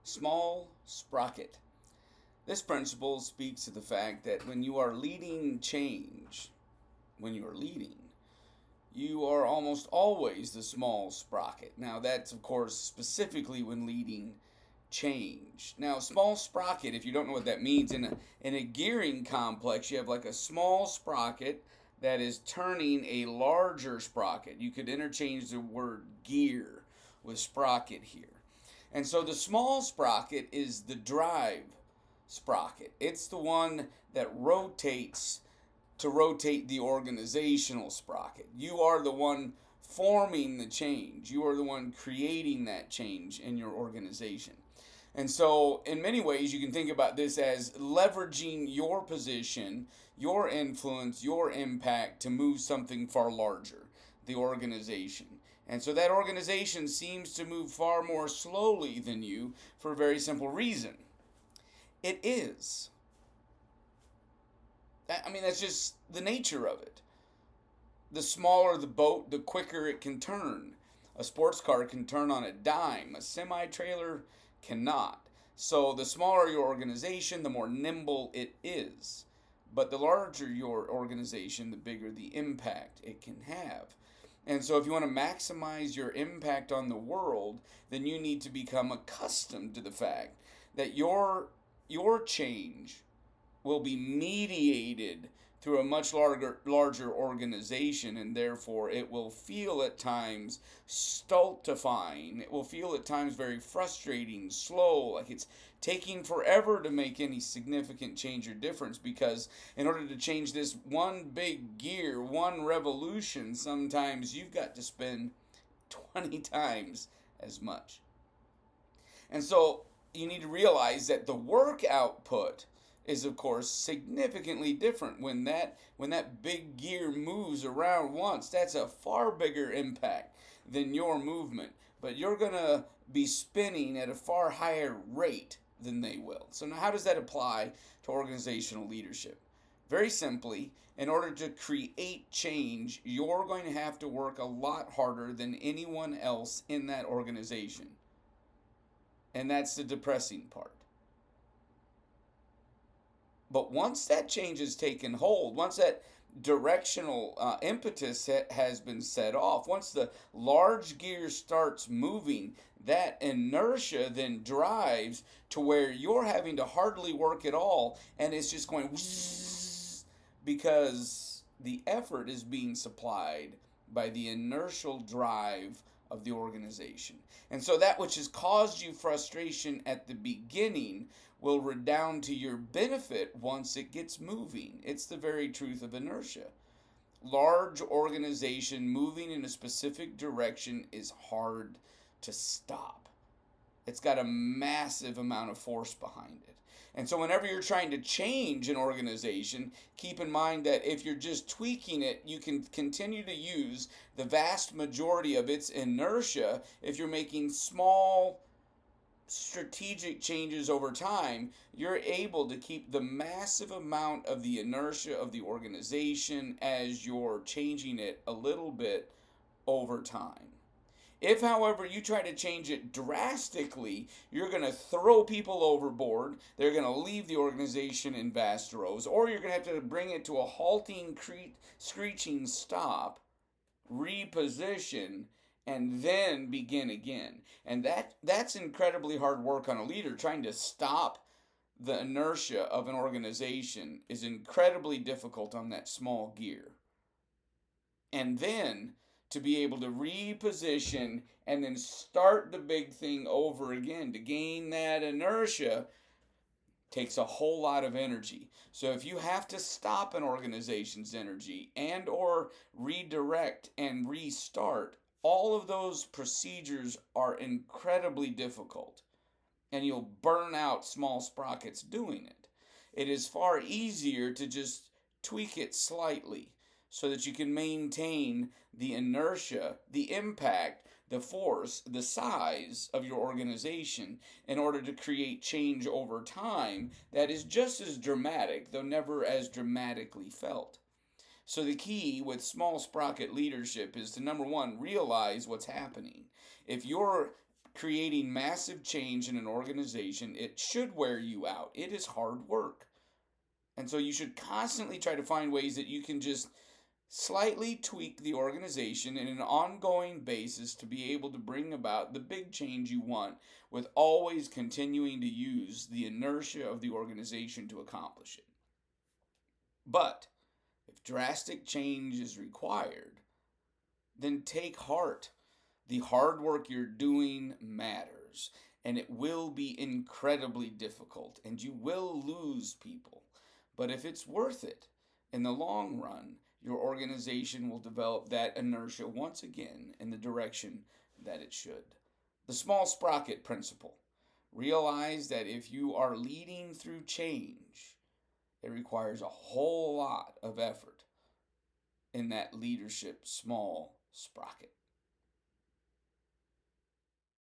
Small Sprocket. This principle speaks to the fact that when you are leading change, when you are leading, you are almost always the small sprocket. Now, that's of course specifically when leading change. Now, small sprocket, if you don't know what that means, in a gearing complex, you have like a small sprocket that is turning a larger sprocket. You could interchange the word gear with sprocket here. And so the small sprocket is the drive sprocket. It's the one that rotates to rotate the organizational sprocket. You are the one forming the change. You are the one creating that change in your organization. And so, in many ways, you can think about this as leveraging your position, your influence, your impact to move something far larger, the organization. And so, that organization seems to move far more slowly than you for a very simple reason. It is. I mean, that's just the nature of it. The smaller the boat, the quicker it can turn. A sports car can turn on a dime. A semi trailer cannot. So the smaller your organization, the more nimble it is. But the larger your organization, the bigger the impact it can have. And so if you want to maximize your impact on the world, then you need to become accustomed to the fact that your change will be mediated through a much larger organization, and therefore it will feel at times stultifying. It will feel at times very frustrating, slow, like it's taking forever to make any significant change or difference, because in order to change this one big gear, one revolution, sometimes you've got to spend 20 times as much. And so you need to realize that the work output is of course significantly different when that big gear moves around once. That's a far bigger impact than your movement, but you're going to be spinning at a far higher rate than they will. So now how does that apply to organizational leadership? Very simply, in order to create change, you're going to have to work a lot harder than anyone else in that organization. And that's the depressing part. But once that change has taken hold, once that directional impetus has been set off, once the large gear starts moving, that inertia then drives to where you're having to hardly work at all, and it's just going whoosh, because the effort is being supplied by the inertial drive of the organization. And so that which has caused you frustration at the beginning will redound to your benefit once it gets moving. It's the very truth of inertia. Large organization moving in a specific direction is hard to stop. It's got a massive amount of force behind it. And so whenever you're trying to change an organization, keep in mind that if you're just tweaking it, you can continue to use the vast majority of its inertia. If you're making small strategic changes over time, you're able to keep the massive amount of the inertia of the organization as you're changing it a little bit over time. If, however, you try to change it drastically, you're going to throw people overboard. They're going to leave the organization in vast droves, or you're going to have to bring it to a halting, screeching stop, reposition, and then begin again. And that's incredibly hard work on a leader. Trying to stop the inertia of an organization is incredibly difficult on that small gear. And then to be able to reposition and then start the big thing over again to gain that inertia takes a whole lot of energy. So if you have to stop an organization's energy and or redirect and restart, all of those procedures are incredibly difficult, and you'll burn out small sprockets doing it. It is far easier to just tweak it slightly so that you can maintain the inertia, the impact, the force, the size of your organization in order to create change over time that is just as dramatic, though never as dramatically felt. So the key with small sprocket leadership is to, number one, realize what's happening. If you're Creating massive change in an organization, it should wear you out. It is hard work. And so you should constantly try to find ways that you can just slightly tweak the organization in an ongoing basis to be able to bring about the big change you want, with always continuing to use the inertia of the organization to accomplish it. But if drastic change is required, then take heart. The hard work you're doing matters, and it will be incredibly difficult, and you will lose people. But if it's worth it, in the long run, your organization will develop that inertia once again in the direction that it should. The small sprocket principle. Realize that if you are leading through change, it requires a whole lot of effort in that leadership small sprocket.